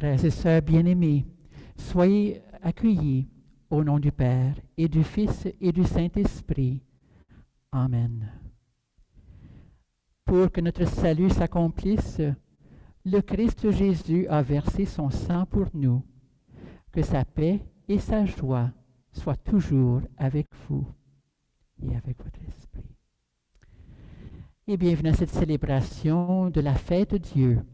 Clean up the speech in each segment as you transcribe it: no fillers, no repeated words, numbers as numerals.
Frères et sœurs bien-aimés, soyez accueillis au nom du Père et du Fils et du Saint-Esprit. Amen. Pour que notre salut s'accomplisse, le Christ Jésus a versé son sang pour nous. Que sa paix et sa joie soient toujours avec vous et avec votre esprit. Et bienvenue à cette célébration de la fête de Dieu,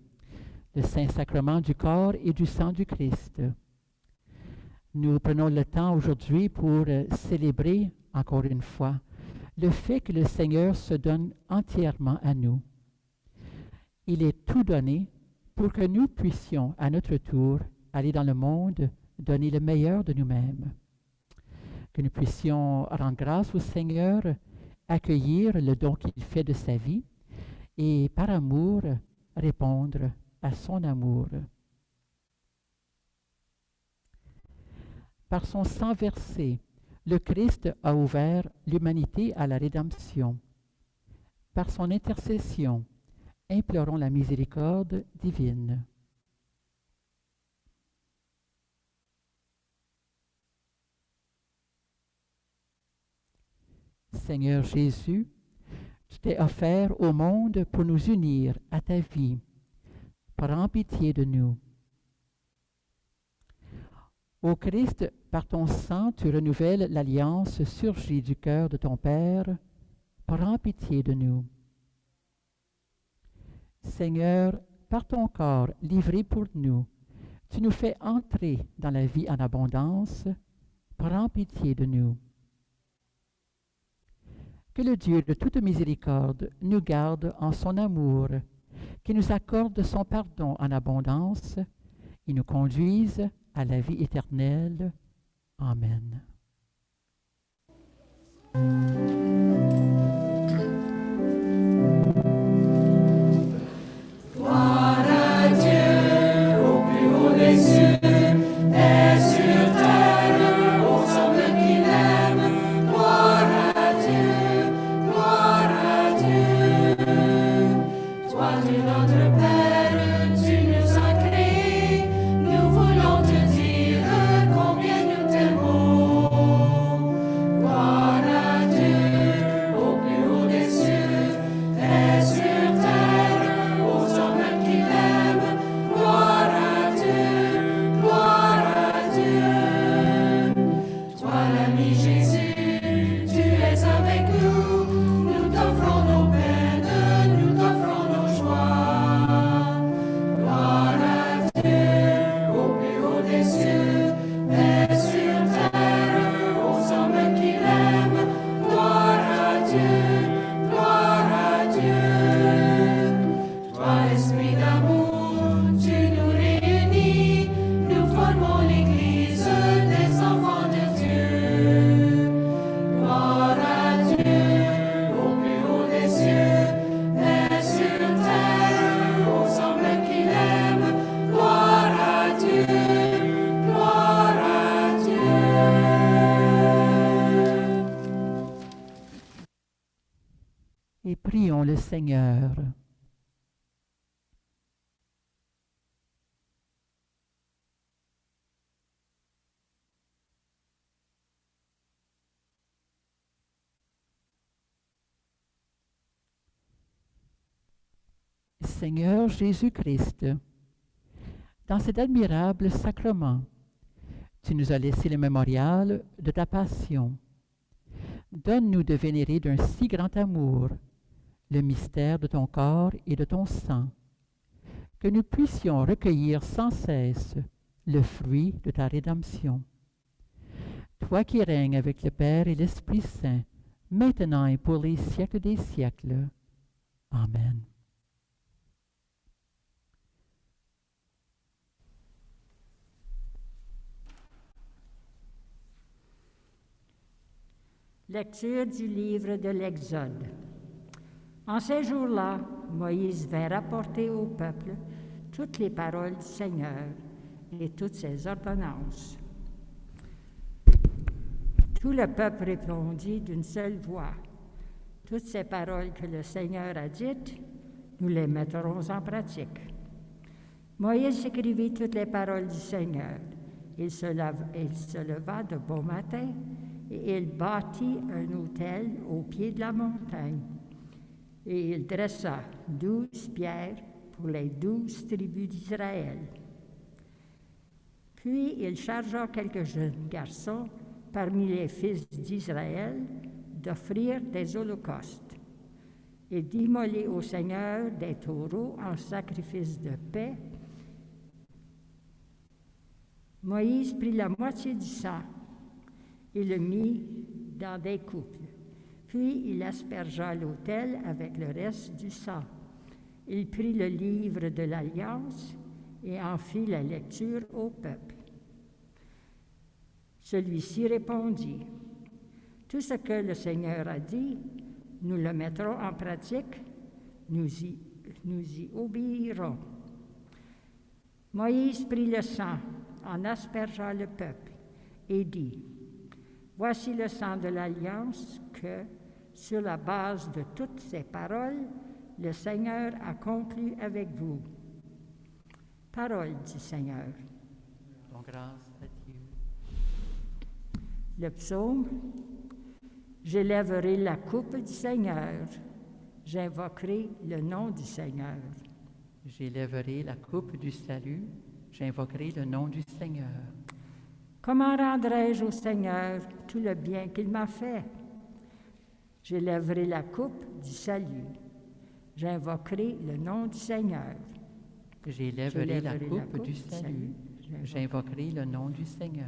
le Saint-Sacrement du corps et du sang du Christ. Nous prenons le temps aujourd'hui pour célébrer, encore une fois, le fait que le Seigneur se donne entièrement à nous. Il est tout donné pour que nous puissions, à notre tour, aller dans le monde, donner le meilleur de nous-mêmes. Que nous puissions rendre grâce au Seigneur, accueillir le don qu'il fait de sa vie et, par amour, répondre à son amour. Par son sang versé, le Christ a ouvert l'humanité à la rédemption. Par son intercession, implorons la miséricorde divine. Seigneur Jésus, tu t'es offert au monde pour nous unir à ta vie. Prends pitié de nous. Ô Christ, par ton sang, tu renouvelles l'alliance surgie du cœur de ton Père. Prends pitié de nous. Seigneur, par ton corps livré pour nous, tu nous fais entrer dans la vie en abondance. Prends pitié de nous. Que le Dieu de toute miséricorde nous garde en son amour, qu'il nous accorde son pardon en abondance et nous conduise à la vie éternelle. Amen. Gloire à Dieu au plus haut des cieux et sur terre aux hommes qui l'aiment. Gloire à Dieu, gloire à Dieu. Toi, Dieu notre Père, tu nous as créés. Nous voulons te dire combien nous t'aimons. Gloire à Dieu au plus haut des cieux et sur terre aux hommes qui l'aiment. Gloire à Dieu, gloire à Dieu. Toi l'ami Jésus, tu es avec nous. Nous t'offrons nos peines, nous t'offrons nos joies. Gloire à Dieu au plus haut des cieux et sur terre aux hommes qui l'aiment. Gloire à Dieu, gloire à Dieu. Toi, esprit d'amour, tu nous réunis, nous formons l'Église des enfants de Dieu. Gloire à Dieu au plus haut des cieux et sur terre aux hommes qui l'aiment. Gloire à Dieu, gloire à Dieu. Et prions le Seigneur. Seigneur Jésus-Christ, dans cet admirable sacrement, tu nous as laissé le mémorial de ta passion. Donne-nous de vénérer d'un si grand amour le mystère de ton corps et de ton sang, que nous puissions recueillir sans cesse le fruit de ta rédemption. Toi qui règnes avec le Père et l'Esprit Saint, maintenant et pour les siècles des siècles. Amen. Lecture du livre de l'Exode. En ces jours-là, Moïse vint rapporter au peuple toutes les paroles du Seigneur et toutes ses ordonnances. Tout le peuple répondit d'une seule voix. Toutes ces paroles que le Seigneur a dites, nous les mettrons en pratique. Moïse écrivit toutes les paroles du Seigneur. Il se leva de bon matin et il bâtit un autel au pied de la montagne. Et il dressa 12 pierres pour les 12 tribus d'Israël. Puis il chargea quelques jeunes garçons parmi les fils d'Israël d'offrir des holocaustes et d'immoler au Seigneur des taureaux en sacrifice de paix. Moïse prit la moitié du sang et le mit dans des coupes. Puis il aspergea l'autel avec le reste du sang. Il prit le livre de l'Alliance et en fit la lecture au peuple. Celui-ci répondit, « Tout ce que le Seigneur a dit, nous le mettrons en pratique, nous y obéirons. » Moïse prit le sang, en aspergea le peuple, et dit, « Voici le sang de l'Alliance que, sur la base de toutes ces paroles, le Seigneur a conclu avec vous. » Parole du Seigneur. Donc, grâce à Dieu. Le psaume. J'élèverai la coupe du Seigneur. J'invoquerai le nom du Seigneur. J'élèverai la coupe du salut. J'invoquerai le nom du Seigneur. Comment rendrai-je au Seigneur tout le bien qu'il m'a fait? J'élèverai la coupe du salut. J'invoquerai le nom du Seigneur. J'élèverai la coupe du salut. J'invoquerai le nom du Seigneur.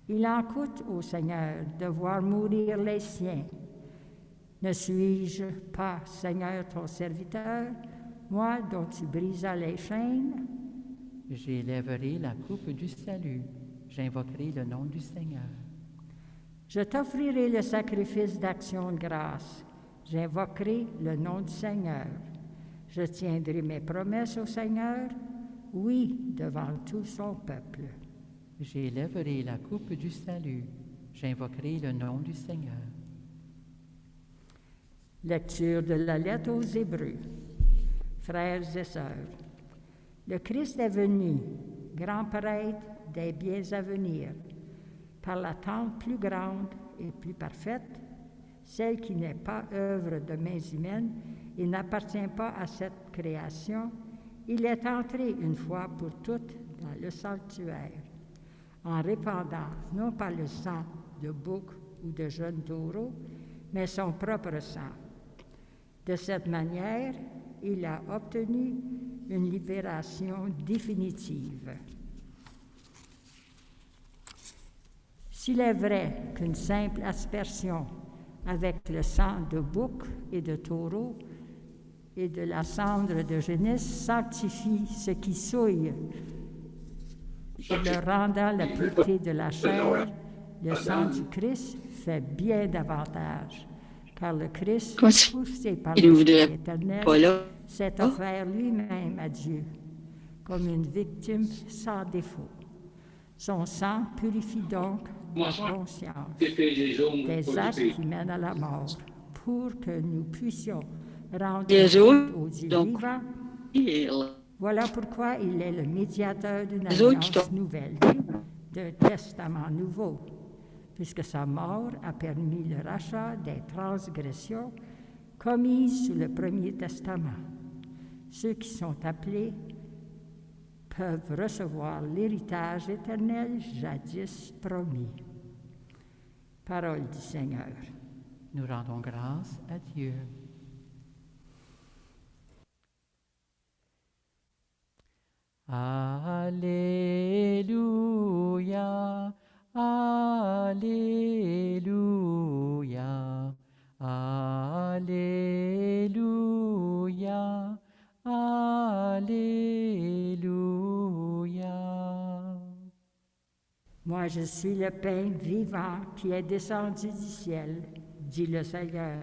Il en coûte au Seigneur de voir mourir les siens. Ne suis-je pas, Seigneur, ton serviteur, moi dont tu brisas les chaînes? J'élèverai la coupe du salut. J'invoquerai le nom du Seigneur. Je t'offrirai le sacrifice d'action de grâce. J'invoquerai le nom du Seigneur. Je tiendrai mes promesses au Seigneur, oui, devant tout son peuple. J'élèverai la coupe du salut. J'invoquerai le nom du Seigneur. Lecture de la lettre aux Hébreux. Frères et sœurs, le Christ est venu, grand prêtre des biens à venir, par l'attente plus grande et plus parfaite, celle qui n'est pas œuvre de mains humaines et n'appartient pas à cette création. Il est entré une fois pour toutes dans le sanctuaire, en répandant non pas le sang de boucs ou de jeunes taureaux, mais son propre sang. De cette manière, il a obtenu une libération définitive. S'il est vrai qu'une simple aspersion avec le sang de bouc et de taureau et de la cendre de génisse sanctifie ce qui souille, le rendant la pureté de la chair, le sang du Christ fait bien davantage, car le Christ, poussé par l'Esprit éternel, s'est offert lui-même à Dieu comme une victime sans défaut. Son sang purifie donc notre conscience des actes qui mènent à la mort, pour que nous puissions rendre compte au Dieu vivant. Voilà pourquoi il est le médiateur d'une alliance nouvelle, d'un testament nouveau, puisque sa mort a permis le rachat des transgressions commises sous le premier testament. Ceux qui sont appelés peuvent recevoir l'héritage éternel jadis promis. Parole du Seigneur. Nous rendons grâce à Dieu. Alléluia, Alléluia, Alléluia, Alléluia. Moi, je suis le pain vivant qui est descendu du ciel, dit le Seigneur.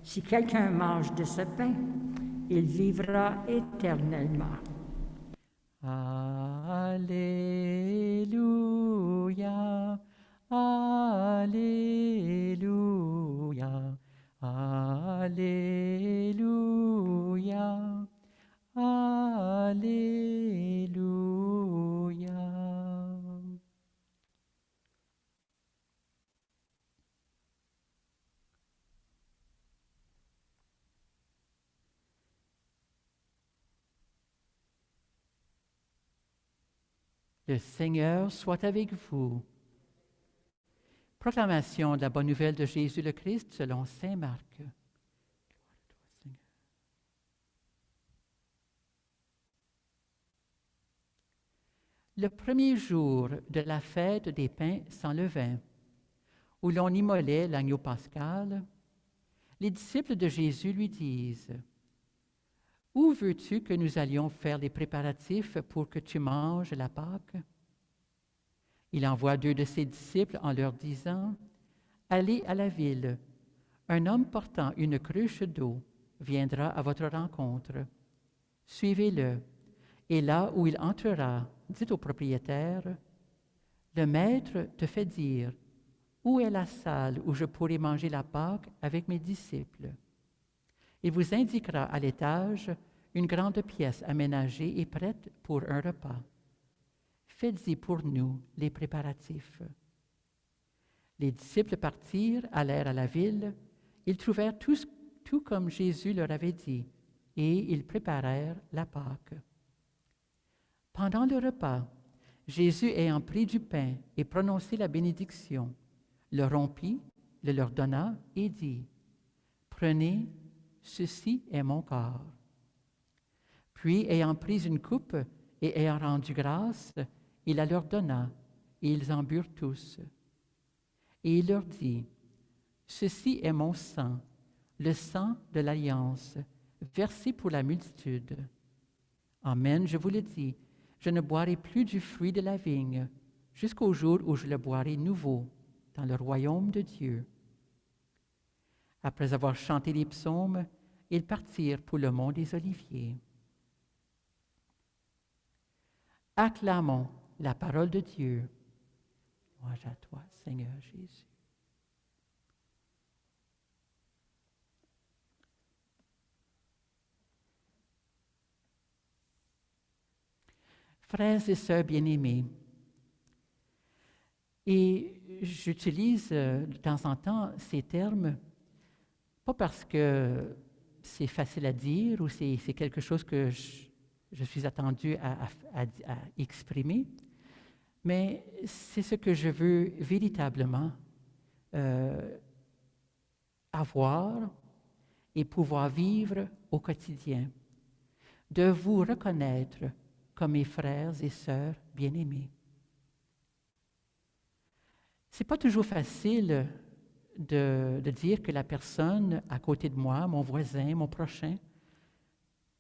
Si quelqu'un mange de ce pain, il vivra éternellement. Alléluia, Alléluia, Alléluia, Alléluia. Le Seigneur soit avec vous. Proclamation de la bonne nouvelle de Jésus le Christ selon saint Marc. Gloire à toi, Seigneur. Le premier jour de la fête des pains sans levain, où l'on immolait l'agneau pascal, les disciples de Jésus lui disent: « Où veux-tu que nous allions faire les préparatifs pour que tu manges la Pâque? » Il envoie 2 de ses disciples en leur disant: « Allez à la ville. Un homme portant une cruche d'eau viendra à votre rencontre. Suivez-le, et là où il entrera, dites au propriétaire: « Le maître te fait dire: où est la salle où je pourrai manger la Pâque avec mes disciples? » Il vous indiquera à l'étage une grande pièce aménagée et prête pour un repas. Faites-y pour nous les préparatifs. Les disciples partirent, allèrent à la ville. Ils trouvèrent tout comme Jésus leur avait dit, et ils préparèrent la Pâque. Pendant le repas, Jésus ayant pris du pain et prononcé la bénédiction, le rompit, le leur donna et dit: « Prenez, ceci est mon corps. » Puis, ayant pris une coupe et ayant rendu grâce, il la leur donna, et ils en burent tous. Et il leur dit: « Ceci est mon sang, le sang de l'alliance, versé pour la multitude. Amen, je vous le dis, je ne boirai plus du fruit de la vigne, jusqu'au jour où je le boirai nouveau dans le royaume de Dieu. » Après avoir chanté les psaumes, ils partirent pour le mont des Oliviers. Acclamons la parole de Dieu. Louange à toi, Seigneur Jésus. Frères et sœurs bien-aimés, et j'utilise de temps en temps ces termes, pas parce que c'est facile à dire ou c'est quelque chose que je suis attendu à exprimer, mais c'est ce que je veux véritablement avoir et pouvoir vivre au quotidien, de vous reconnaître comme mes frères et sœurs bien-aimés. Ce n'est pas toujours facile de dire que la personne à côté de moi, mon voisin, mon prochain,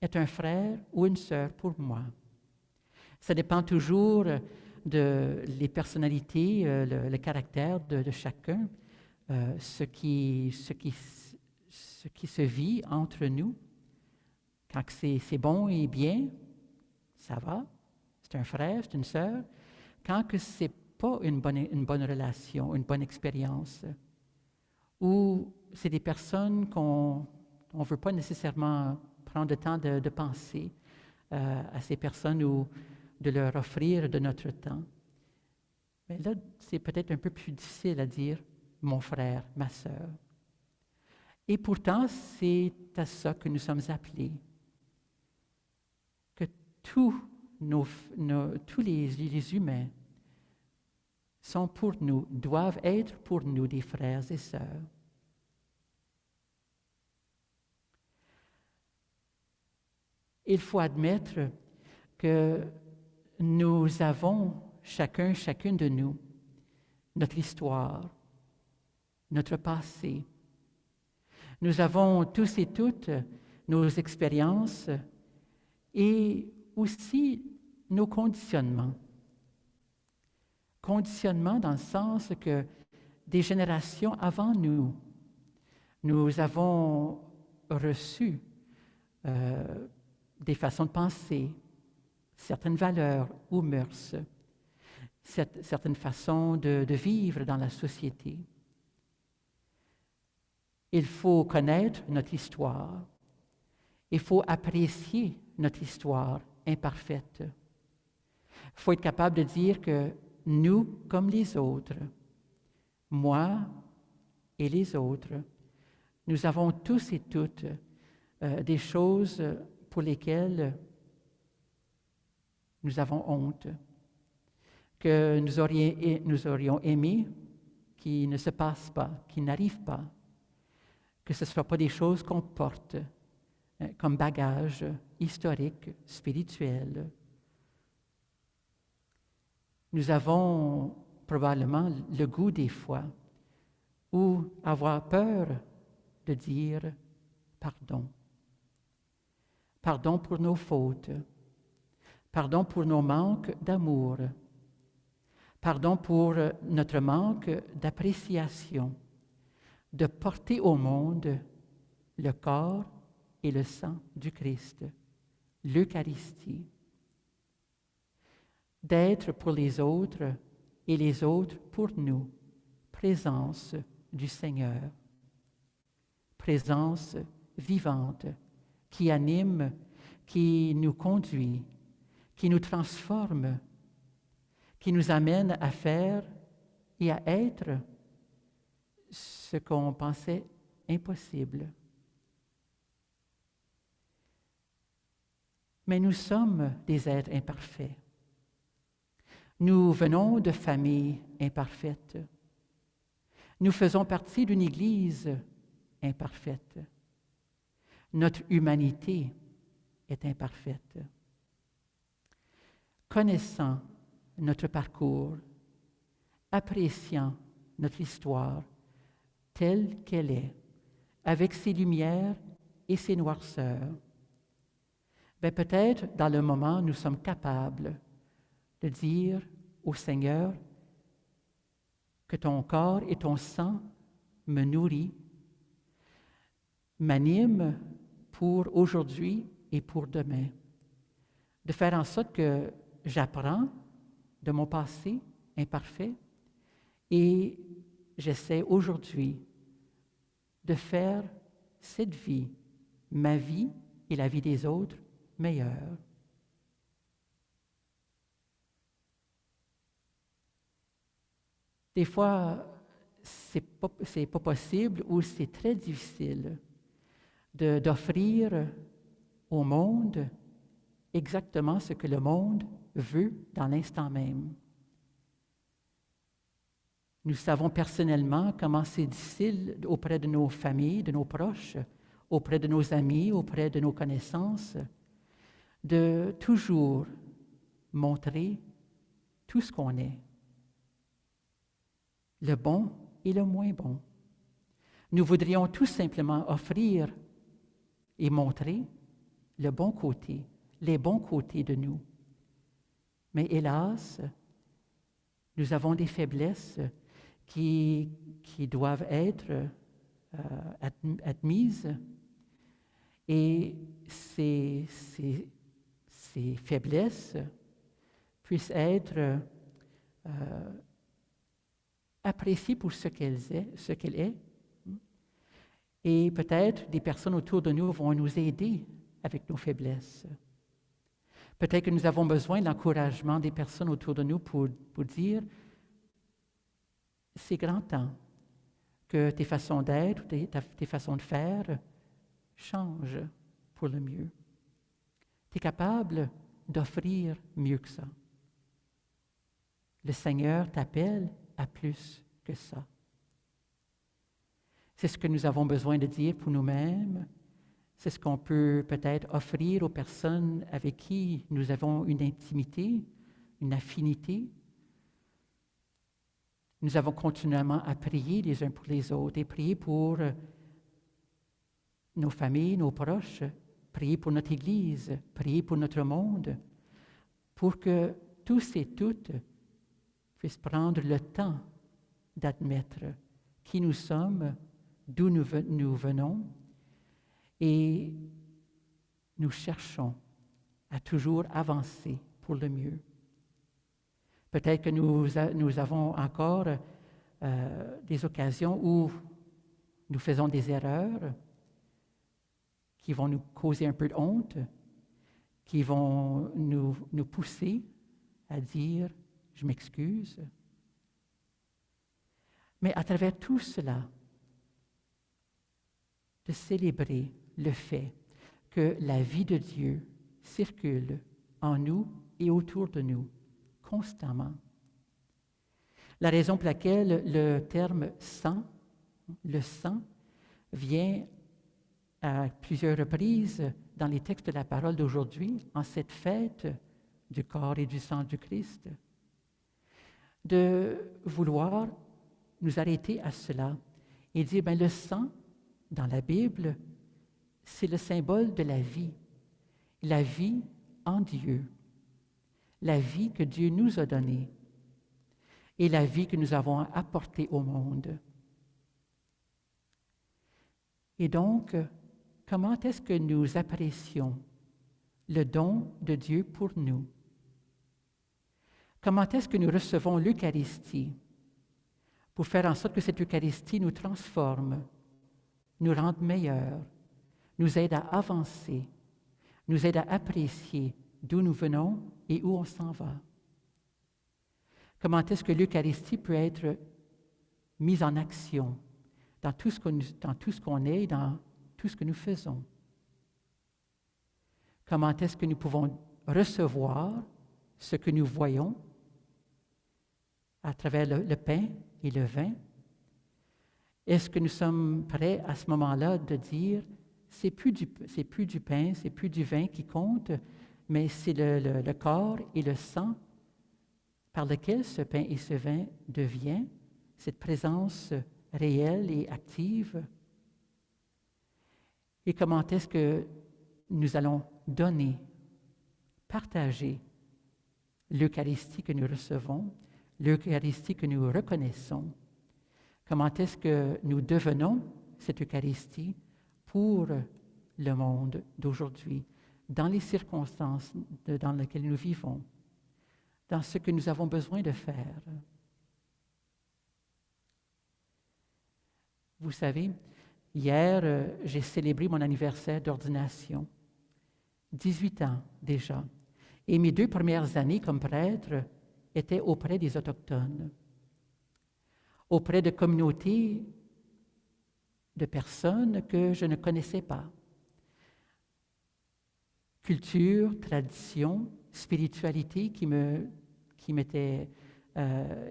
est un frère ou une sœur pour moi. Ça dépend toujours les personnalités, le caractère de chacun, ce qui se vit entre nous. Quand c'est bon et bien, ça va, c'est un frère, c'est une sœur. Quand que c'est pas une bonne relation, une bonne expérience, ou c'est des personnes qu'on ne veut pas nécessairement prendre le temps de penser à ces personnes ou de leur offrir de notre temps. Mais là, c'est peut-être un peu plus difficile à dire mon frère, ma sœur. Et pourtant, c'est à ça que nous sommes appelés. Que tous les humains sont pour nous, doivent être pour nous des frères et sœurs. Il faut admettre que nous avons, chacune de nous, notre histoire, notre passé. Nous avons tous et toutes nos expériences et aussi nos conditionnements. Conditionnements dans le sens que des générations avant nous, nous avons reçu des façons de penser, certaines valeurs ou mœurs, certaines façons de vivre dans la société. Il faut connaître notre histoire. Il faut apprécier notre histoire imparfaite. Il faut être capable de dire que nous, comme les autres, moi et les autres, nous avons tous et toutes des choses pour lesquelles nous avons honte. que nous aurions aimé qui ne se passent pas, qui n'arrivent pas, que ce ne soient pas des choses qu'on porte comme bagage historique, spirituel. Nous avons probablement le goût des fois ou avoir peur de dire pardon. Pardon pour nos fautes. Pardon pour nos manques d'amour. Pardon pour notre manque d'appréciation, de porter au monde le corps et le sang du Christ, l'Eucharistie. D'être pour les autres et les autres pour nous, présence du Seigneur. Présence vivante qui anime, qui nous conduit, qui nous transforme, qui nous amène à faire et à être ce qu'on pensait impossible. Mais nous sommes des êtres imparfaits. Nous venons de familles imparfaites. Nous faisons partie d'une Église imparfaite. Notre humanité est imparfaite. Connaissant notre parcours, appréciant notre histoire telle qu'elle est, avec ses lumières et ses noirceurs, peut-être dans le moment, nous sommes capables de dire au Seigneur que ton corps et ton sang me nourrissent, m'animent pour aujourd'hui et pour demain. De faire en sorte que j'apprends de mon passé imparfait et j'essaie aujourd'hui de faire cette vie, ma vie et la vie des autres, meilleure. Des fois, c'est pas possible ou c'est très difficile d'offrir au monde exactement ce que le monde veut dans l'instant même. Nous savons personnellement comment c'est difficile auprès de nos familles, de nos proches, auprès de nos amis, auprès de nos connaissances, de toujours montrer tout ce qu'on est, le bon et le moins bon. Nous voudrions tout simplement offrir et montrer le bon côté, les bons côtés de nous. Mais hélas, nous avons des faiblesses qui doivent être admises et ces faiblesses puissent être appréciées pour ce qu'elle est. Et peut-être des personnes autour de nous vont nous aider avec nos faiblesses. Peut-être que nous avons besoin de l'encouragement des personnes autour de nous pour dire « C'est grand temps que tes façons d'être, tes façons de faire changent pour le mieux. Tu es capable d'offrir mieux que ça. Le Seigneur t'appelle à plus que ça. » C'est ce que nous avons besoin de dire pour nous-mêmes. C'est ce qu'on peut peut-être offrir aux personnes avec qui nous avons une intimité, une affinité. Nous avons continuellement à prier les uns pour les autres et prier pour nos familles, nos proches, prier pour notre Église, prier pour notre monde, pour que tous et toutes puissent prendre le temps d'admettre qui nous sommes, d'où nous venons, et nous cherchons à toujours avancer pour le mieux. Peut-être que nous avons encore des occasions où nous faisons des erreurs qui vont nous causer un peu de honte, qui vont nous pousser à dire « je m'excuse ». Mais à travers tout cela, de célébrer le fait que la vie de Dieu circule en nous et autour de nous constamment, La raison pour laquelle le terme sang, le sang, vient à plusieurs reprises dans les textes de la parole d'aujourd'hui, en cette fête du corps et du sang du Christ, de vouloir nous arrêter à cela et dire, bien, le sang, dans la Bible, c'est le symbole de la vie en Dieu, la vie que Dieu nous a donnée et la vie que nous avons apportée au monde. Et donc, comment est-ce que nous apprécions le don de Dieu pour nous? Comment est-ce que nous recevons l'Eucharistie pour faire en sorte que cette Eucharistie nous transforme, nous rende meilleurs, nous aide à avancer, nous aide à apprécier d'où nous venons et où on s'en va? Comment est-ce que l'Eucharistie peut être mise en action dans tout ce qu'on est, dans tout ce que nous faisons? Comment est-ce que nous pouvons recevoir ce que nous voyons à travers le pain et le vin? Est-ce que nous sommes prêts à ce moment-là de dire, c'est plus du pain, c'est plus du vin qui compte, mais c'est le corps et le sang par lequel ce pain et ce vin devient, cette présence réelle et active? Et comment est-ce que nous allons donner, partager l'Eucharistie que nous recevons, l'Eucharistie que nous reconnaissons? Comment est-ce que nous devenons cette Eucharistie pour le monde d'aujourd'hui, dans les circonstances dans lesquelles nous vivons, dans ce que nous avons besoin de faire? Vous savez, hier, j'ai célébré mon anniversaire d'ordination, 18 ans déjà, et mes 2 premières années comme prêtre étaient auprès des Autochtones, auprès de communautés de personnes que je ne connaissais pas. Culture, tradition, spiritualité qui m'étaient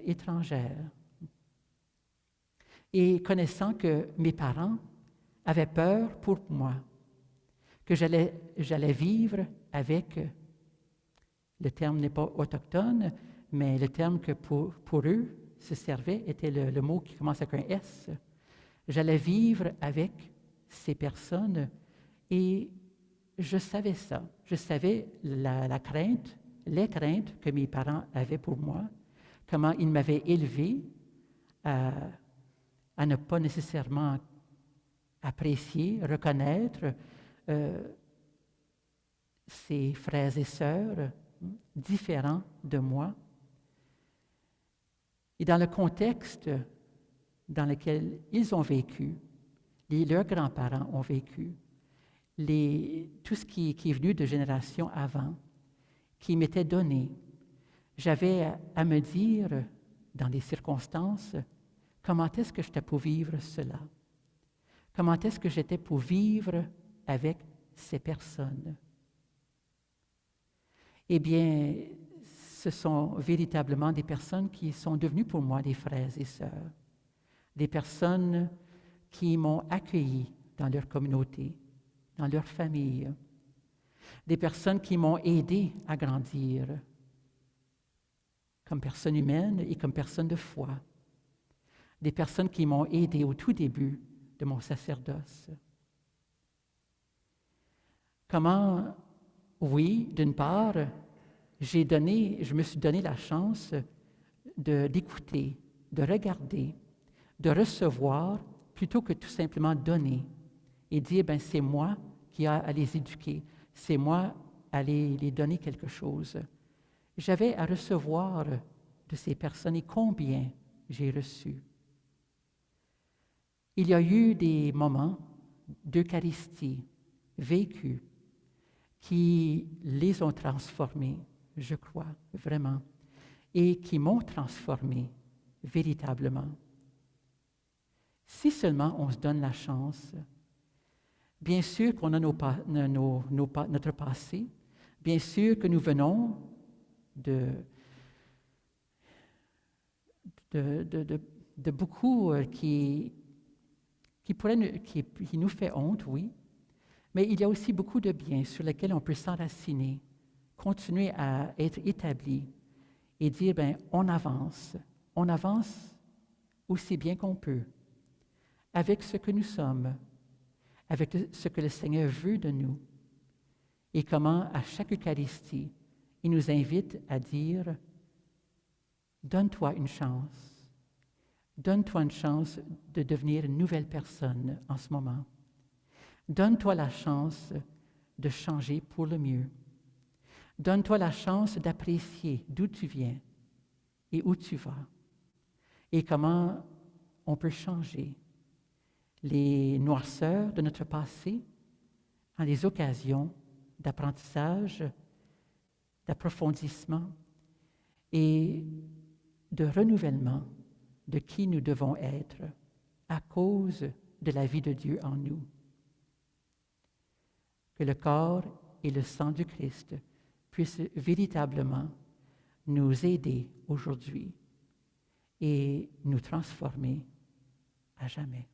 étrangères. Et connaissant que mes parents avaient peur pour moi, que j'allais vivre avec, le terme n'est pas autochtone, mais le terme que pour eux se servait était le mot qui commence avec un S. J'allais vivre avec ces personnes et je savais ça. Je savais la crainte, les craintes que mes parents avaient pour moi, comment ils m'avaient élevé à ne pas nécessairement apprécier, reconnaître ces frères et sœurs différents de moi. Et dans le contexte dans lequel ils ont vécu, leurs grands-parents ont vécu, tout ce qui est venu de générations avant, qui m'était donné, j'avais à me dire, dans les circonstances, comment est-ce que j'étais pour vivre cela? Comment est-ce que j'étais pour vivre avec ces personnes? Eh bien, ce sont véritablement des personnes qui sont devenues pour moi des frères et sœurs, des personnes qui m'ont accueilli dans leur communauté, dans leur famille, des personnes qui m'ont aidé à grandir comme personne humaine et comme personne de foi, des personnes qui m'ont aidé au tout début de mon sacerdoce. Comment, oui, d'une part, je me suis donné la chance d'écouter, de regarder, de recevoir, plutôt que tout simplement donner et dire, ben c'est moi qui ai à les éduquer, c'est moi à les donner quelque chose. J'avais à recevoir de ces personnes et combien j'ai reçu. Il y a eu des moments d'Eucharistie vécus qui les ont transformés, je crois, vraiment, et qui m'ont transformé véritablement. Si seulement on se donne la chance, bien sûr qu'on a notre passé, bien sûr que nous venons de beaucoup qui nous fait honte, oui, mais il y a aussi beaucoup de bien sur lesquels on peut s'enraciner, continuer à être établi et dire, bien, on avance aussi bien qu'on peut, avec ce que nous sommes, avec ce que le Seigneur veut de nous, et comment à chaque Eucharistie, il nous invite à dire, donne-toi une chance de devenir une nouvelle personne en ce moment. Donne-toi la chance de changer pour le mieux. Donne-toi la chance d'apprécier d'où tu viens et où tu vas et comment on peut changer les noirceurs de notre passé en des occasions d'apprentissage, d'approfondissement et de renouvellement de qui nous devons être à cause de la vie de Dieu en nous. Que le corps et le sang du Christ puissent véritablement nous aider aujourd'hui et nous transformer à jamais.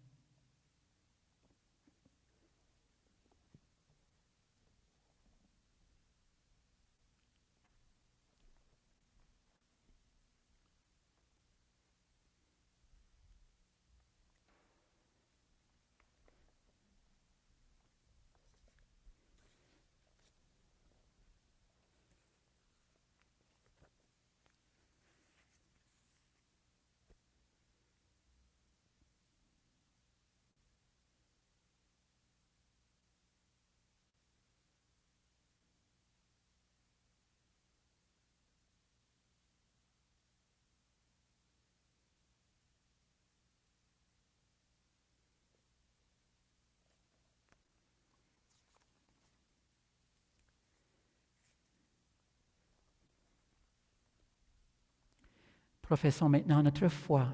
Professons maintenant notre foi.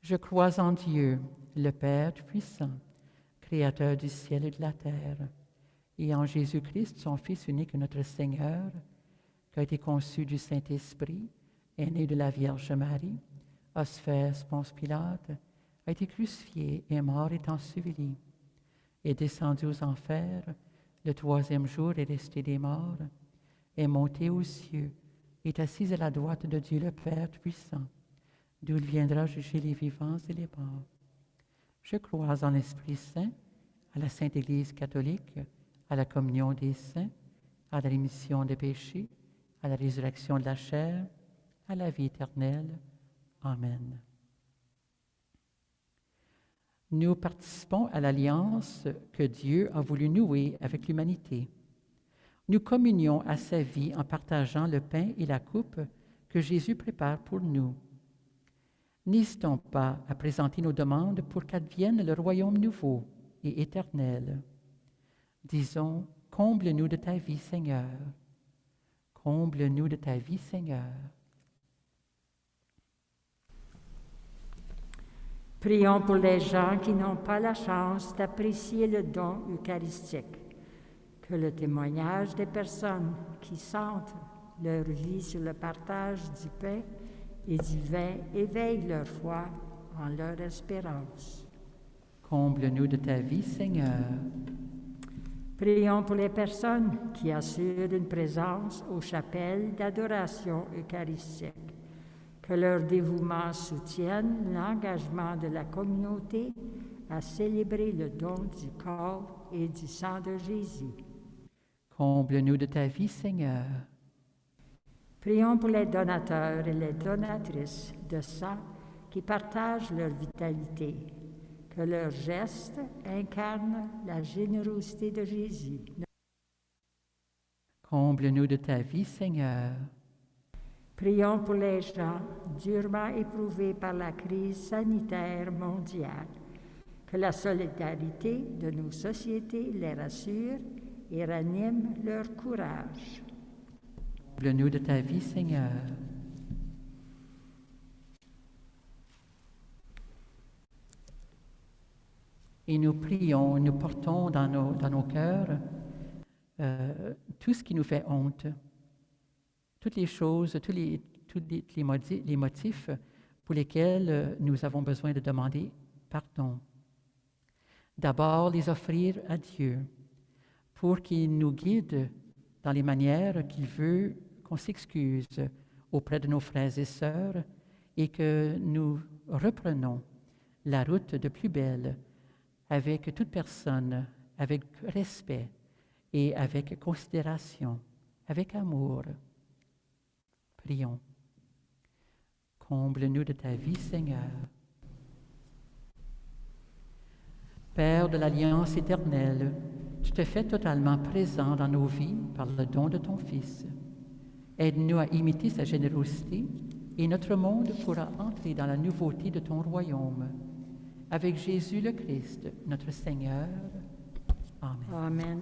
Je crois en Dieu, le Père Tout-Puissant, Créateur du ciel et de la terre, et en Jésus-Christ, son Fils unique, notre Seigneur, qui a été conçu du Saint-Esprit, est né de la Vierge Marie, a souffert Ponce Pilate, a été crucifié, est mort et enseveli, est descendu aux enfers, le troisième jour est resté des morts, est monté aux cieux, est assis à la droite de Dieu le Père Tout-Puissant, d'où il viendra juger les vivants et les morts. Je crois en l'Esprit Saint, à la Sainte Église catholique, à la communion des saints, à la rémission des péchés, à la résurrection de la chair, à la vie éternelle. Amen. Nous participons à l'alliance que Dieu a voulu nouer avec l'humanité. Nous communions à sa vie en partageant le pain et la coupe que Jésus prépare pour nous. N'hésitons pas à présenter nos demandes pour qu'advienne le royaume nouveau et éternel. Disons, comble-nous de ta vie, Seigneur. Comble-nous de ta vie, Seigneur. Prions pour les gens qui n'ont pas la chance d'apprécier le don eucharistique. Que le témoignage des personnes qui sentent leur vie sur le partage du pain et du vin éveille leur foi en leur espérance. Comble-nous de ta vie, Seigneur. Prions pour les personnes qui assurent une présence aux chapelles d'adoration eucharistique. Que leur dévouement soutienne l'engagement de la communauté à célébrer le don du corps et du sang de Jésus. Comble-nous de ta vie, Seigneur. Prions pour les donateurs et les donatrices de sang qui partagent leur vitalité. Que leurs gestes incarnent la générosité de Jésus. Comble-nous de ta vie, Seigneur. Prions pour les gens durement éprouvés par la crise sanitaire mondiale. Que la solidarité de nos sociétés les rassure et ranime leur courage. Comble-nous de ta vie, Seigneur. Et nous prions, nous portons dans nos cœurs tout ce qui nous fait honte, toutes les choses, les motifs pour lesquels nous avons besoin de demander pardon. D'abord, les offrir à Dieu pour qu'il nous guide dans les manières qu'il veut qu'on s'excuse auprès de nos frères et sœurs et que nous reprenons la route de plus belle avec toute personne, avec respect et avec considération, avec amour. Prions. Comble-nous de ta vie, Seigneur. Père de l'Alliance éternelle, tu te fais totalement présent dans nos vies par le don de ton Fils. Aide-nous à imiter sa générosité et notre monde pourra entrer dans la nouveauté de ton royaume. Avec Jésus le Christ, notre Seigneur. Amen. Amen.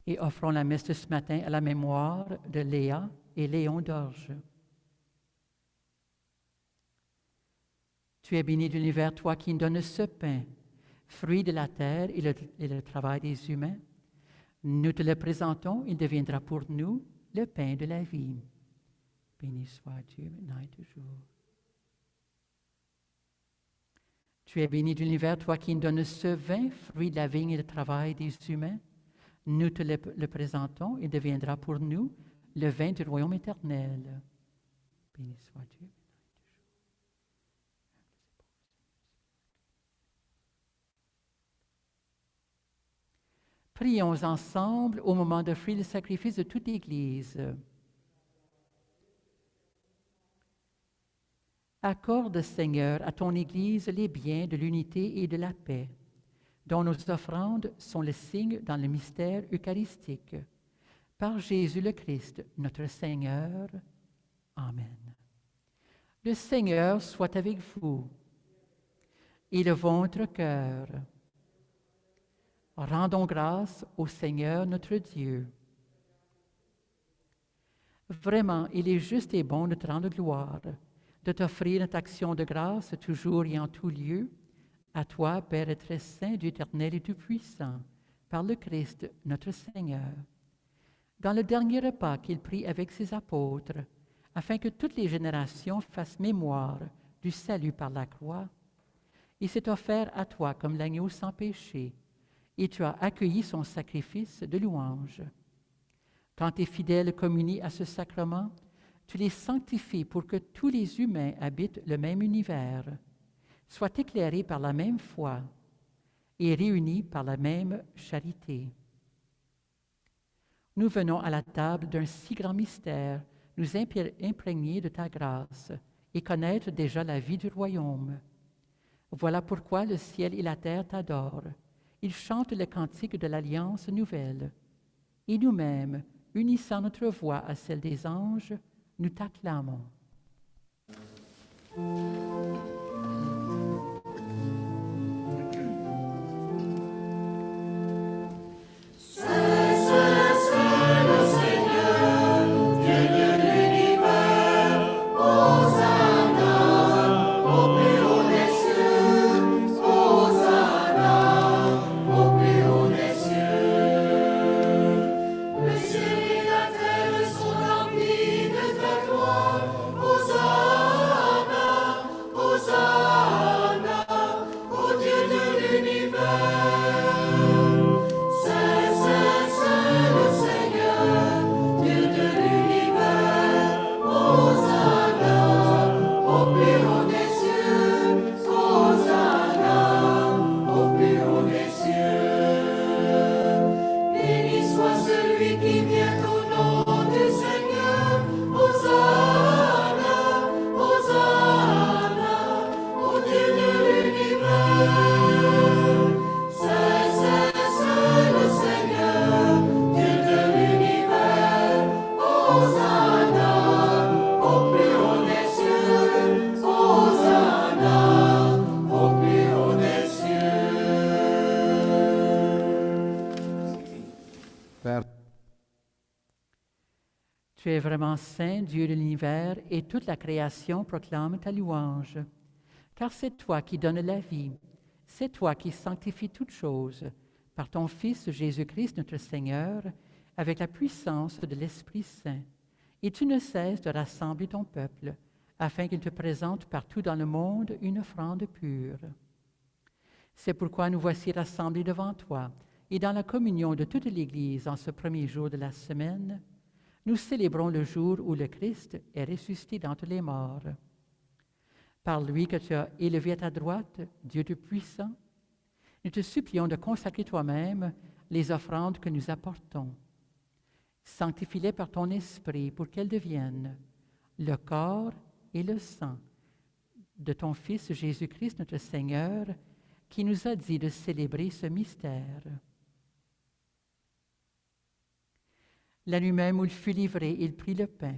Et offrons la messe de ce matin à la mémoire de Léa et Léon d'Orge. Tu es béni de l'univers, toi qui donnes ce pain, fruit de la terre et le travail des humains. Nous te le présentons, il deviendra pour nous le pain de la vie. Béni soit Dieu maintenant et toujours. Tu es béni de l'univers, toi qui donnes ce vin, fruit de la vigne et le travail des humains. Nous te le présentons, il deviendra pour nous le vin du royaume éternel. Béni soit Dieu. Prions ensemble au moment d'offrir le sacrifice de toute l'Église. Accorde, Seigneur, à ton Église les biens de l'unité et de la paix, dont nos offrandes sont le signe dans le mystère eucharistique. Par Jésus le Christ, notre Seigneur. Amen. Le Seigneur soit avec vous et de votre cœur. Rendons grâce au Seigneur notre Dieu. Vraiment, il est juste et bon de te rendre gloire, de t'offrir notre action de grâce toujours et en tout lieu, à toi, Père très saint, Dieu éternel et tout-puissant, par le Christ notre Seigneur. Dans le dernier repas qu'il prit avec ses apôtres, afin que toutes les générations fassent mémoire du salut par la croix, il s'est offert à toi comme l'agneau sans péché, et tu as accueilli son sacrifice de louange. Quand tes fidèles communient à ce sacrement, tu les sanctifies pour que tous les humains habitent le même univers, soient éclairés par la même foi et réunis par la même charité. Nous venons à la table d'un si grand mystère, nous imprégner de ta grâce et connaître déjà la vie du royaume. Voilà pourquoi le ciel et la terre t'adorent. Ils chantent le cantique de l'alliance nouvelle. Et nous-mêmes, unissant notre voix à celle des anges, nous t'acclamons. Tu es vraiment saint, Dieu de l'univers, et toute la création proclame ta louange. Car c'est toi qui donnes la vie, c'est toi qui sanctifies toutes choses, par ton Fils Jésus-Christ notre Seigneur, avec la puissance de l'Esprit Saint. Et tu ne cesses de rassembler ton peuple, afin qu'il te présente partout dans le monde une offrande pure. C'est pourquoi nous voici rassemblés devant toi, et dans la communion de toute l'Église en ce premier jour de la semaine, nous célébrons le jour où le Christ est ressuscité d'entre les morts. Par lui que tu as élevé à ta droite, Dieu Tout-Puissant, nous te supplions de consacrer toi-même les offrandes que nous apportons. Sanctifie-les par ton Esprit pour qu'elles deviennent le corps et le sang de ton Fils Jésus-Christ notre Seigneur, qui nous a dit de célébrer ce mystère. La nuit même où il fut livré, il prit le pain.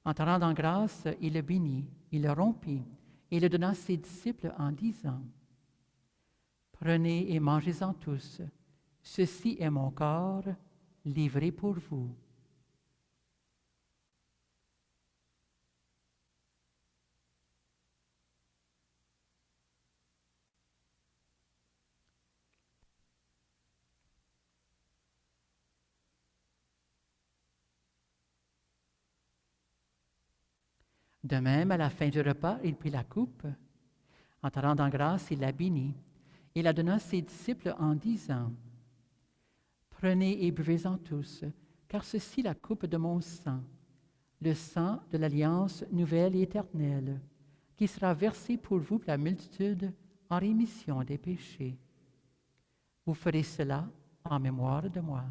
En te rendant grâce, il le bénit, il le rompit et le donna à ses disciples en disant, « Prenez et mangez-en tous. Ceci est mon corps, livré pour vous. » De même, à la fin du repas, il prit la coupe. En te rendant grâce, il la bénit et la donna à ses disciples en disant, « Prenez et buvez-en tous, car ceci est la coupe de mon sang, le sang de l'alliance nouvelle et éternelle, qui sera versé pour vous pour la multitude en rémission des péchés. Vous ferez cela en mémoire de moi. »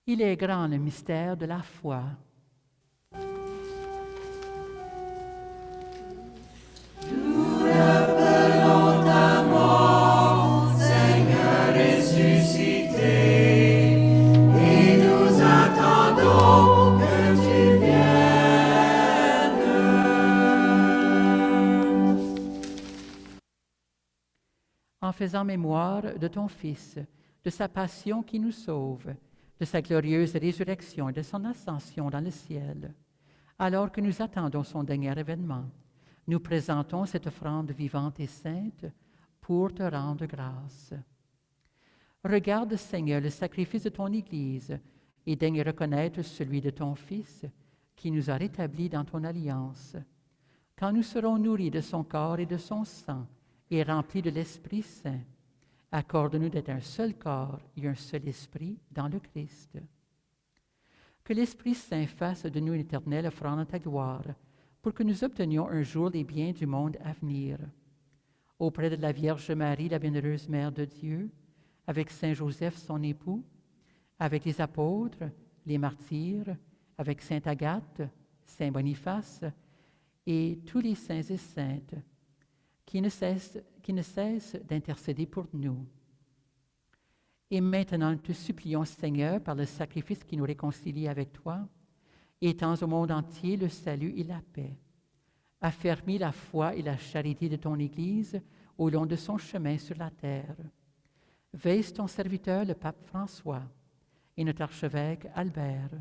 Il est grand le mystère de la foi. Nous rappelons ta mort, Seigneur ressuscité, et nous attendons que tu viennes. En faisant mémoire de ton Fils, de sa passion qui nous sauve, de sa glorieuse résurrection et de son ascension dans le ciel. Alors que nous attendons son dernier événement, nous présentons cette offrande vivante et sainte pour te rendre grâce. Regarde, Seigneur, le sacrifice de ton Église et daigne reconnaître celui de ton Fils qui nous a rétablis dans ton alliance. Quand nous serons nourris de son corps et de son sang et remplis de l'Esprit Saint, accorde-nous d'être un seul corps et un seul esprit dans le Christ. Que l'Esprit Saint fasse de nous une éternelle offrande à ta gloire, pour que nous obtenions un jour les biens du monde à venir. Auprès de la Vierge Marie, la bienheureuse Mère de Dieu, avec Saint Joseph, son époux, avec les apôtres, les martyrs, avec Sainte Agathe, Saint Boniface et tous les saints et saintes qui ne cessent d'intercéder pour nous. Et maintenant, nous te supplions, Seigneur, par le sacrifice qui nous réconcilie avec toi, étends au monde entier le salut et la paix. Affermis la foi et la charité de ton Église au long de son chemin sur la terre. Veille ton serviteur, le pape François, et notre archevêque Albert,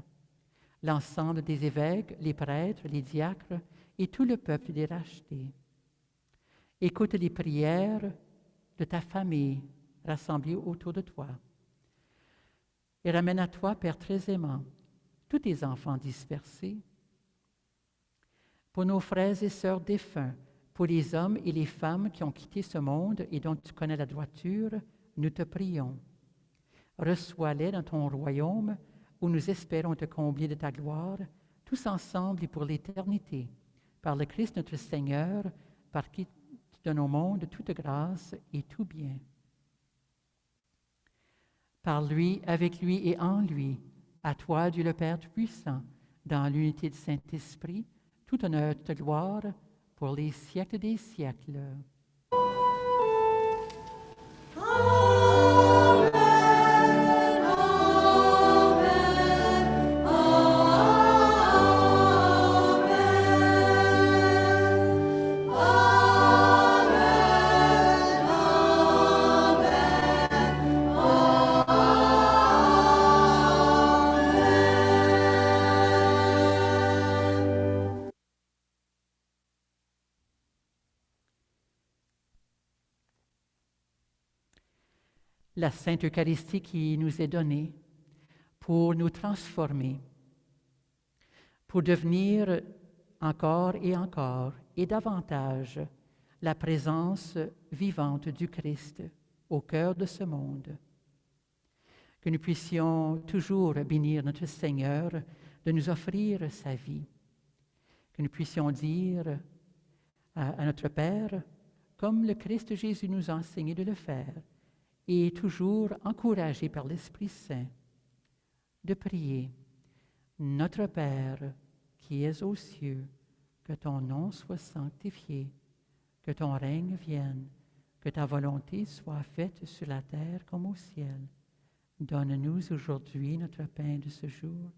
l'ensemble des évêques, les prêtres, les diacres et tout le peuple des rachetés. Écoute les prières de ta famille rassemblée autour de toi. Et ramène à toi, Père très aimant, tous tes enfants dispersés. Pour nos frères et sœurs défunts, pour les hommes et les femmes qui ont quitté ce monde et dont tu connais la droiture, nous te prions. Reçois-les dans ton royaume où nous espérons te combler de ta gloire, tous ensemble et pour l'éternité, par le Christ notre Seigneur, par qui tu donnes au monde toute grâce et tout bien. Par lui, avec lui et en lui, à toi, Dieu le Père Tout-Puissant, dans l'unité du Saint-Esprit, tout honneur, toute gloire, pour les siècles des siècles. La Sainte Eucharistie qui nous est donnée pour nous transformer, pour devenir encore et davantage la présence vivante du Christ au cœur de ce monde. Que nous puissions toujours bénir notre Seigneur de nous offrir sa vie. Que nous puissions dire à notre Père, comme le Christ Jésus nous a enseigné de le faire, et toujours encouragé par l'Esprit Saint, de prier, Notre Père qui es aux cieux, que ton nom soit sanctifié, que ton règne vienne, que ta volonté soit faite sur la terre comme au ciel. Donne-nous aujourd'hui notre pain de ce jour.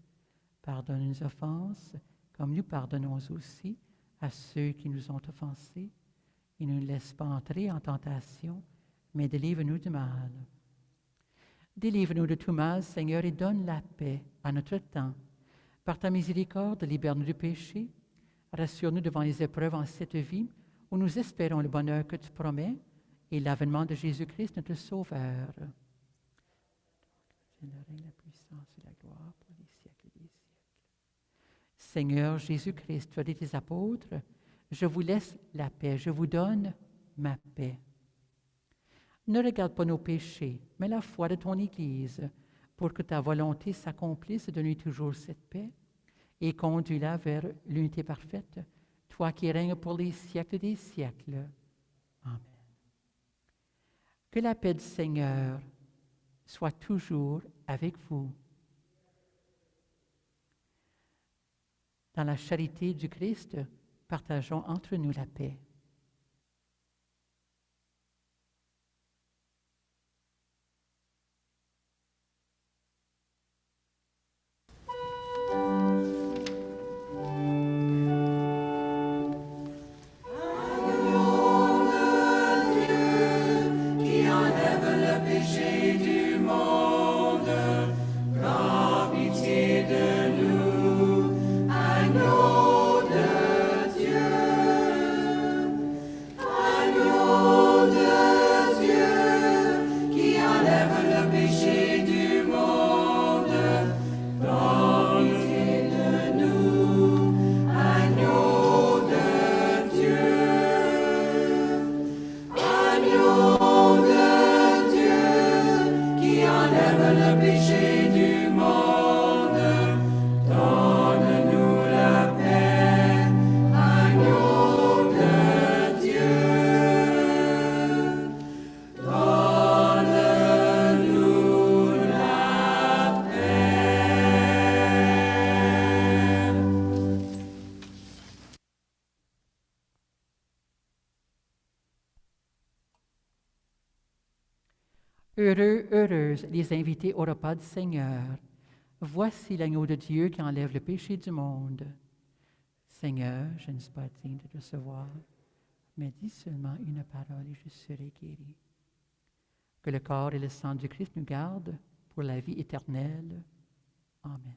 Pardonne nos offenses, comme nous pardonnons aussi à ceux qui nous ont offensés, et ne nous laisse pas entrer en tentation, mais délivre-nous du mal. Délivre-nous de tout mal, Seigneur, et donne la paix à notre temps. Par ta miséricorde, libère-nous du péché. Rassure-nous devant les épreuves en cette vie, où nous espérons le bonheur que tu promets et l'avènement de Jésus-Christ, notre Sauveur. Le règne, la puissance et la gloire pour les siècles des siècles. Seigneur Jésus-Christ, tu as dit tes apôtres, je vous laisse la paix, je vous donne ma paix. Ne regarde pas nos péchés, mais la foi de ton Église, pour que ta volonté s'accomplisse, donne-lui toujours cette paix et conduis-la vers l'unité parfaite, toi qui règnes pour les siècles des siècles. Amen. Que la paix du Seigneur soit toujours avec vous. Dans la charité du Christ, partageons entre nous la paix. Qui enlève le péché du monde. Heureux, heureuses les invités au repas du Seigneur. Voici l'agneau de Dieu qui enlève le péché du monde. Seigneur, je ne suis pas digne de te recevoir, mais dis seulement une parole et je serai guéri. Que le corps et le sang du Christ nous gardent pour la vie éternelle. Amen.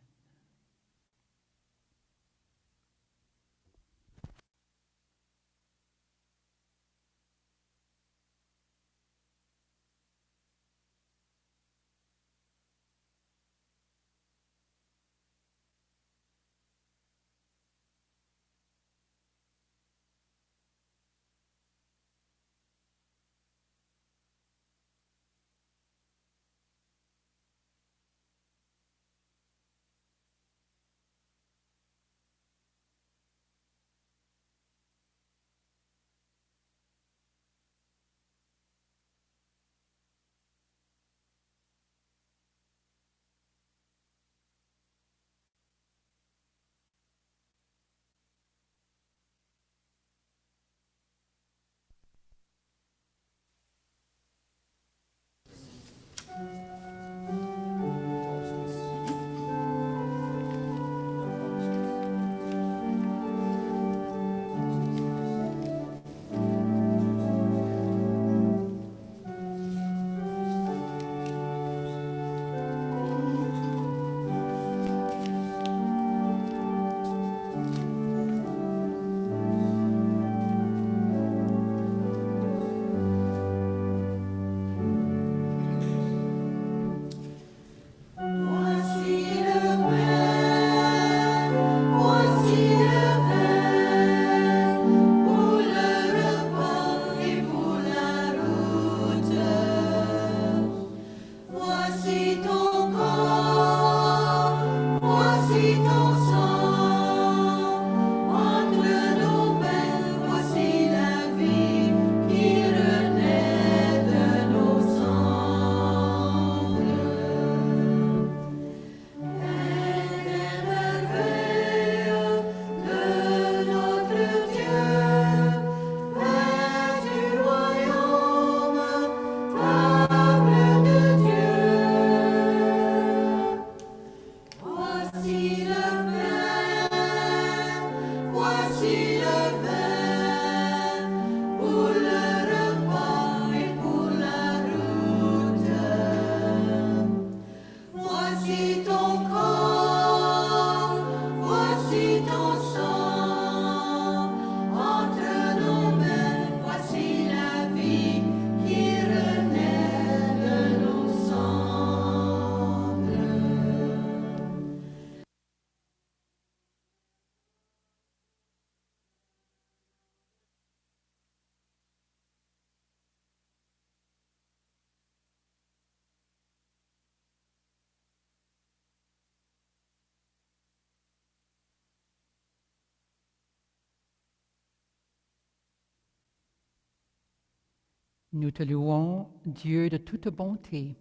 Nous te louons, Dieu de toute bonté,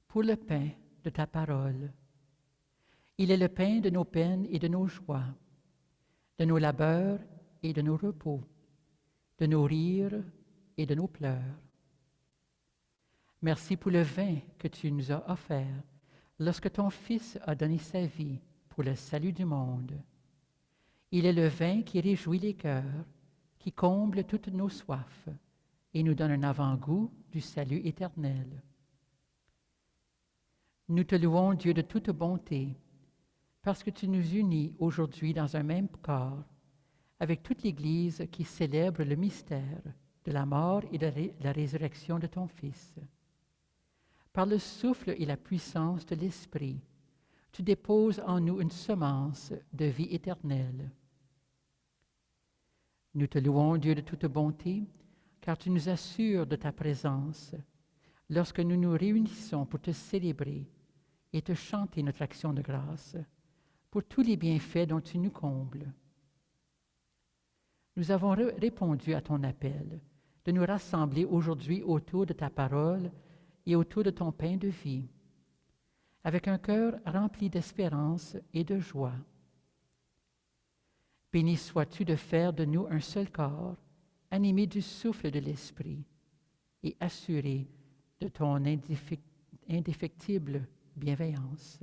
pour le pain de ta parole. Il est le pain de nos peines et de nos joies, de nos labeurs et de nos repos, de nos rires et de nos pleurs. Merci pour le vin que tu nous as offert lorsque ton Fils a donné sa vie pour le salut du monde. Il est le vin qui réjouit les cœurs, qui comble toutes nos soifs et nous donne un avant-goût du salut éternel. Nous te louons, Dieu de toute bonté, parce que tu nous unis aujourd'hui dans un même corps, avec toute l'Église qui célèbre le mystère de la mort et de la résurrection de ton Fils. Par le souffle et la puissance de l'Esprit, tu déposes en nous une semence de vie éternelle. Nous te louons, Dieu de toute bonté, car tu nous assures de ta présence lorsque nous nous réunissons pour te célébrer et te chanter notre action de grâce pour tous les bienfaits dont tu nous combles. Nous avons répondu à ton appel de nous rassembler aujourd'hui autour de ta parole et autour de ton pain de vie, avec un cœur rempli d'espérance et de joie. Béni sois-tu de faire de nous un seul corps, animé du souffle de l'Esprit et assuré de ton indéfectible bienveillance.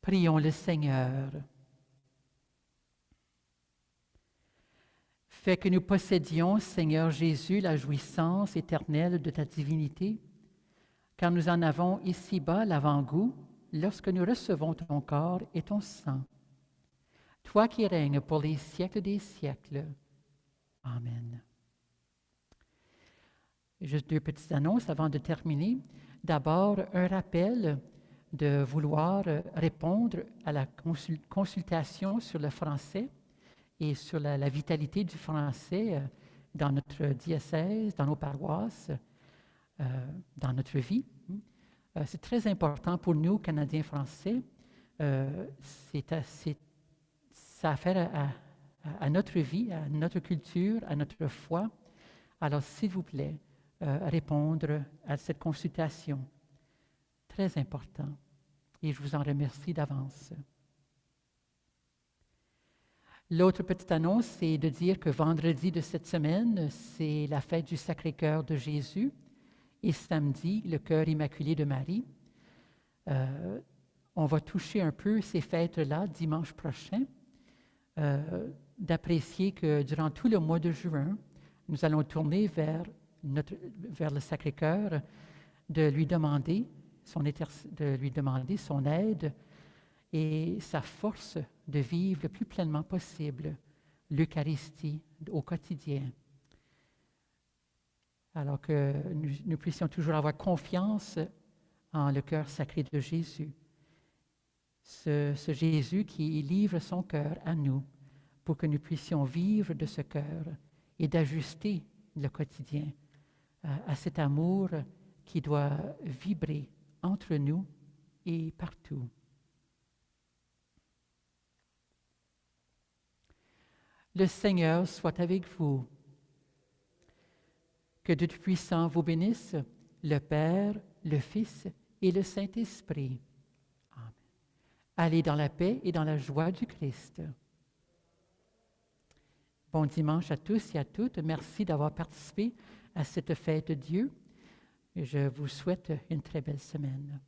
Prions le Seigneur. Fais que nous possédions, Seigneur Jésus, la jouissance éternelle de ta divinité, car nous en avons ici-bas l'avant-goût lorsque nous recevons ton corps et ton sang. Toi qui règnes pour les siècles des siècles. Amen. Juste 2 petites annonces avant de terminer. D'abord, un rappel de vouloir répondre à la consultation sur le français et sur la vitalité du français dans notre diocèse, dans nos paroisses, dans notre vie. C'est très important pour nous, Canadiens français. Ça a affaire à notre vie, à notre culture, à notre foi. Alors, s'il vous plaît, répondre à cette consultation. Très important. Et je vous en remercie d'avance. L'autre petite annonce, c'est de dire que vendredi de cette semaine, c'est la fête du Sacré-Cœur de Jésus et samedi, le Cœur Immaculé de Marie. On va toucher un peu ces fêtes-là dimanche prochain, d'apprécier que durant tout le mois de juin, nous allons tourner vers le Sacré-Cœur, de lui demander son aide et sa force de vivre le plus pleinement possible l'Eucharistie au quotidien. Alors que nous puissions toujours avoir confiance en le cœur sacré de Jésus. Ce Jésus qui livre son cœur à nous pour que nous puissions vivre de ce cœur et d'ajuster le quotidien à cet amour qui doit vibrer entre nous et partout. Le Seigneur soit avec vous. Que Dieu Tout-Puissant vous bénisse, le Père, le Fils et le Saint-Esprit. Amen. Allez dans la paix et dans la joie du Christ. Bon dimanche à tous et à toutes. Merci d'avoir participé à cette fête de Dieu. Je vous souhaite une très belle semaine.